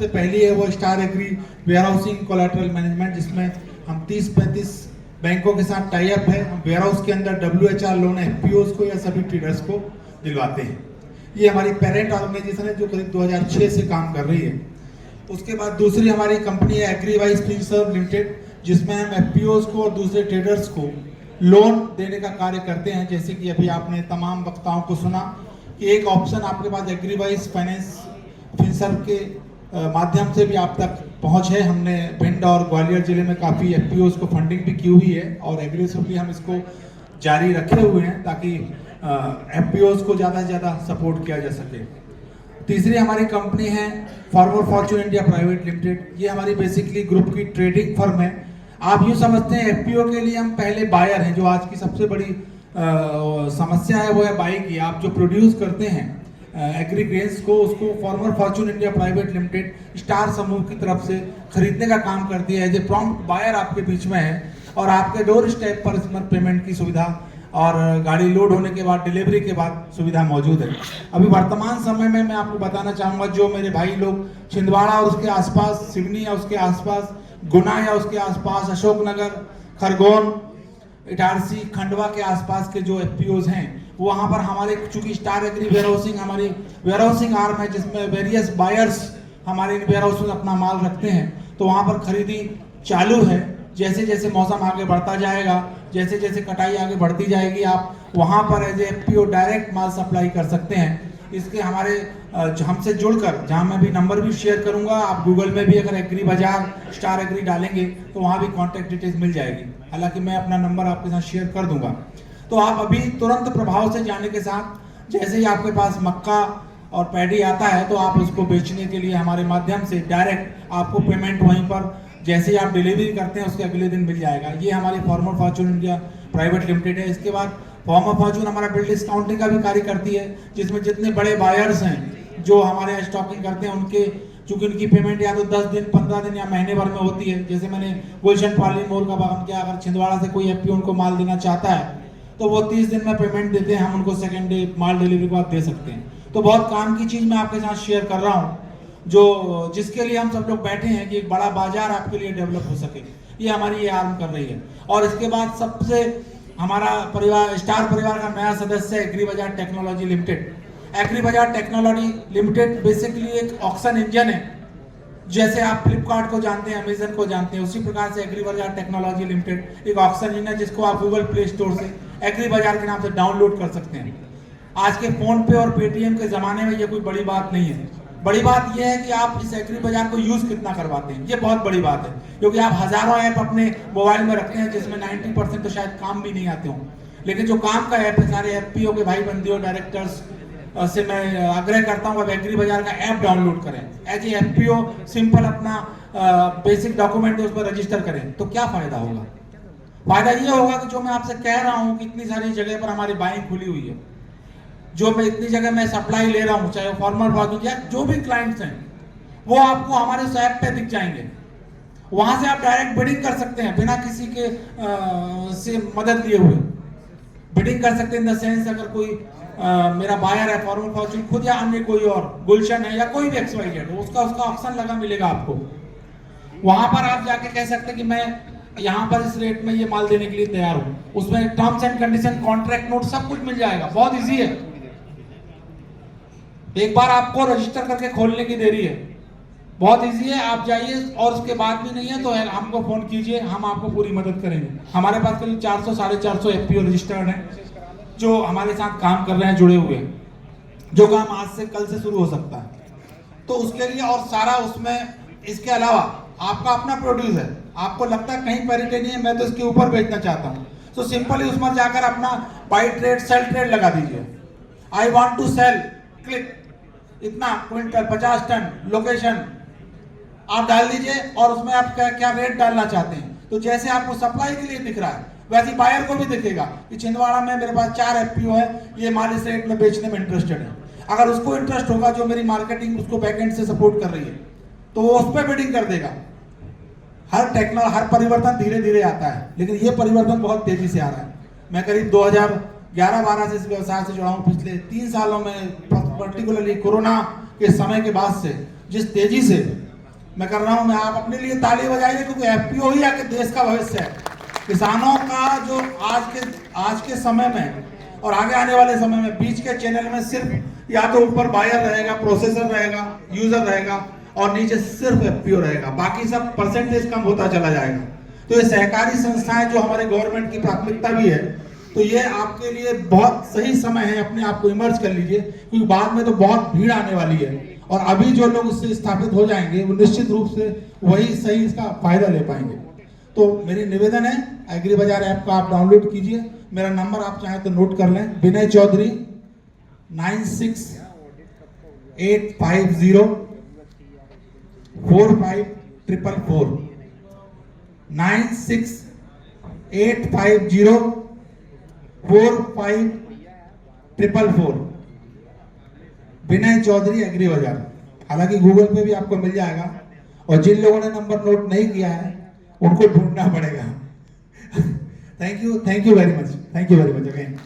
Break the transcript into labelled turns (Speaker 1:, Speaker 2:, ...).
Speaker 1: सबसे पहली है वो Star Agri warehousing collateral management, जिसमें हम 30-35 बैंकों के साथ टाई अप है। हम वेयर हाउस के अंदर WHR लोन FPOs को या सभी ट्रेडर्स को दिलवाते हैं। ये हमारी पेरेंट ऑर्गेनाइजेशन है जो करीब 2006 से काम कर रही है। उसके बाद दूसरी हमारी कंपनी है एग्रीवाइज फिनसर्व लिमिटेड, जिसमें हम FPOs को और दूसरे ट्रेडर्स को लोन देने का कार्य करते हैं। जैसे कि अभी आपने तमाम वक्ताओं को सुना कि एक ऑप्शन आपके पास एग्रीवाइज फाइनेंस फिनसर्व के माध्यम से भी आप तक पहुंच है। हमने भिंड और ग्वालियर जिले में काफ़ी FPOs को फंडिंग भी की हुई है और एग्रेसिवली हम इसको जारी रखे हुए हैं ताकि FPOs को ज़्यादा से ज़्यादा सपोर्ट किया जा सके। तीसरी हमारी कंपनी है farmer Fortune India private limited. ये हमारी बेसिकली ग्रुप की ट्रेडिंग फर्म है। आप यूँ समझते हैं FPO के लिए हम पहले बायर हैं। जो आज की सबसे बड़ी समस्या है वो है बाई की। आप जो प्रोड्यूस करते हैं एग्री ग्रेन्स को, उसको farmer Fortune India private limited star समूह की तरफ से खरीदने का काम करती है। एज ए प्रॉम्प्ट बायर आपके बीच में है और आपके डोर स्टेप पर इसमें पेमेंट की सुविधा और गाड़ी लोड होने के बाद डिलीवरी के बाद सुविधा मौजूद है। अभी वर्तमान समय में मैं आपको बताना चाहूँगा, जो मेरे भाई लोग छिंदवाड़ा और उसके आसपास, सिवनी या उसके आसपास, गुना या उसके आसपास, अशोकनगर, खरगोन, इटारसी, खंडवा के आसपास के जो FPOs हैं, वहाँ पर हमारे चूंकि स्टार एग्री वेयर हाउसिंग हमारी वेयर हाउसिंग आर्म है, जिसमें वेरियस बायर्स हमारे इन वेयर हाउस में अपना माल रखते हैं, तो वहाँ पर खरीदी चालू है। जैसे जैसे मौसम आगे बढ़ता जाएगा, जैसे जैसे कटाई आगे बढ़ती जाएगी, आप वहाँ पर एज ए FPO डायरेक्ट माल सप्लाई कर सकते हैं। इसके हमारे हमसे जुड़कर, जहाँ मैं भी नंबर भी शेयर करूंगा, आप गूगल में भी अगर एग्री बाजार स्टार एग्री डालेंगे तो वहाँ भी कॉन्टैक्ट डिटेल्स मिल जाएगी। हालांकि मैं अपना नंबर आपके साथ शेयर कर दूंगा। तो आप अभी तुरंत प्रभाव से जाने के साथ जैसे ही आपके पास मक्का और पैडी आता है तो आप उसको बेचने के लिए हमारे माध्यम से डायरेक्ट आपको पेमेंट वहीं पर जैसे ही आप डिलीवरी करते हैं उसके अगले दिन मिल जाएगा। ये हमारी farmer Fortune India private limited है। इसके बाद फॉर्मर फॉर्चून हमारा बिल डिस्काउंटिंग का भी कार्य करती है, जिसमें जितने बड़े बायर्स हैं जो हमारे स्टॉकिंग करते हैं, उनके चूंकि उनकी पेमेंट या तो 10 दिन, 15 दिन या महीने भर में होती है। जैसे मैंने गुलशन पाली मोर का बागान किया, अगर छिंदवाड़ा से कोई FPO उनको माल देना चाहता है तो वो 30 दिन में पेमेंट देते हैं, हम उनको सेकेंड डे माल डिलीवरी के बाद दे सकते हैं। तो बहुत काम की चीज़ मैं आपके साथ शेयर कर रहा हूँ, जो जिसके लिए हम सब लोग बैठे हैं कि एक बड़ा बाजार आपके लिए डेवलप हो सके। ये हमारी ये आर्म कर रही है। और इसके बाद सबसे हमारा परिवार, स्टार परिवार का नया सदस्य है एग्री बाजार टेक्नोलॉजी लिमिटेड। एग्री बाजार टेक्नोलॉजी लिमिटेड बेसिकली एक ऑक्शन इंजन है। जैसे आप फ्लिपकार्ट को जानते हैं, अमेजन को जानते हैं, उसी प्रकार से एग्री बाजार टेक्नोलॉजी लिमिटेड एक ऑक्शन इंजन है, जिसको आप गूगल प्ले स्टोर से एग्री बाजार के नाम से डाउनलोड कर सकते हैं। आज के फोन पे और पेटीएम के जमाने में ये कोई बड़ी बात नहीं है। बड़ी बात यह है कि आप इस एग्री बाजार को यूज कितना करवाते हैं, ये बहुत बड़ी बात है। क्योंकि आप हजारों ऐप अपने मोबाइल में रखते हैं, जिसमें 90% तो शायद काम भी नहीं आते हों, लेकिन जो काम का ऐप है, सारे FPO के भाई बंदी और डायरेक्टर्स से मैं आग्रह करता हूँ, अब एग्री बाजार का ऐप डाउनलोड करें। एज ए FPO सिंपल अपना बेसिक डॉक्यूमेंट उस पर रजिस्टर करें, तो क्या फायदा होगा? फायदा ये होगा कि जो मैं आपसे कह रहा हूँ कि इतनी सारी जगह पर हमारी बाइंग खुली हुई है, जो मैं इतनी जगह मैं सप्लाई ले रहा हूँ, चाहे फॉर्मर फॉर्चून या जो भी क्लाइंट्स हैं, वो आपको हमारे उस ऐप पे दिख जाएंगे। वहां से आप डायरेक्ट बिडिंग कर सकते हैं बिना किसी के से मदद लिए हुए। बिडिंग कर सकते हैं इन द सेंस, अगर कोई मेरा बायर है फॉर्मर फॉर्चून खुद या अन्य कोई और, गुलशन है या कोई भी XYZ, उसका ऑप्शन लगा मिलेगा आपको। वहां पर आप जाके कह सकते हैं कि मैं यहाँ पर इस रेट में ये माल देने के लिए तैयार हूँ। उसमें terms and condition, contract note सब कुछ मिल जाएगा। बहुत इजी है, एक बार आपको रजिस्टर करके खोलने की देरी है, बहुत इजी है। आप जाइए और उसके बाद भी नहीं है तो हमको फोन कीजिए, हम आपको पूरी मदद करेंगे। हमारे पास करीब 400-450 FPO रजिस्टर्ड हैं जो हमारे साथ काम कर रहे हैं, जुड़े हुए हैं, जो काम आज से कल से शुरू हो सकता है। तो उसके लिए और सारा उसमें, इसके अलावा आपका अपना प्रोड्यूस है, आपको लगता है कहीं पैरिटी नहीं है, मैं तो इसके ऊपर बेचना चाहता हूँ, तो सिंपली उसमें जाकर अपना बाई ट्रेड सेल ट्रेड लगा दीजिए। I want to sell, click, इतना क्विंटल, 50 टन, लोकेशन आप डाल दीजिए और उसमें आप क्या रेट डालना चाहते हैं। तो जैसे आपको सप्लाई के लिए दिख रहा है, वैसे बायर को भी दिखेगा कि छिंदवाड़ा में मेरे पास 4 FPO है, ये माल इस रेट में बेचने में इंटरेस्टेड है। अगर उसको इंटरेस्ट होगा, जो मेरी मार्केटिंग उसको बैकएंड से सपोर्ट कर रही है, तो वो उस पर बिडिंग कर देगा। हर परिवर्तन धीरे धीरे आता है, लेकिन ये परिवर्तन बहुत तेजी से आ रहा है। मैं करीब 2011-12 से इस व्यवसाय से जुड़ा हूँ। पिछले 3 सालों में, पर्टिकुलरली कोरोना के समय के बाद से, जिस तेजी से मैं कर रहा हूं, मैं आप अपने लिए ताली बजाइए, क्योंकि एफपीओ ही आके देश का भविष्य है। किसानों का जो आज के समय में और आगे आने वाले समय में बीच के चैनल में सिर्फ या तो ऊपर बायर रहेगा, प्रोसेसर रहेगा, यूजर रहेगा और नीचे सिर्फ एफपीओ रहेगा, बाकी सब परसेंटेज कम होता चला जाएगा। तो ये सहकारी संस्थाएं जो हमारे गवर्नमेंट की प्राथमिकता भी है, तो ये आपके लिए बहुत सही समय है, अपने आप को इमर्ज कर लीजिए, क्योंकि बाद में तो बहुत भीड़ आने वाली है और अभी जो लोग इससे स्थापित हो जाएंगे वो निश्चित रूप से वही सही इसका फायदा ले पाएंगे। तो मेरी निवेदन है, एग्री बाजार ऐप का आप डाउनलोड कीजिए। मेरा नंबर आप चाहें तो नोट कर लें, विनय चौधरी 9685045444 9685045444 विनय चौधरी एग्री बाजार। हालांकि गूगल पे भी आपको मिल जाएगा, और जिन लोगों ने नंबर नोट नहीं किया है उनको ढूंढना पड़ेगा। Thank you very much again.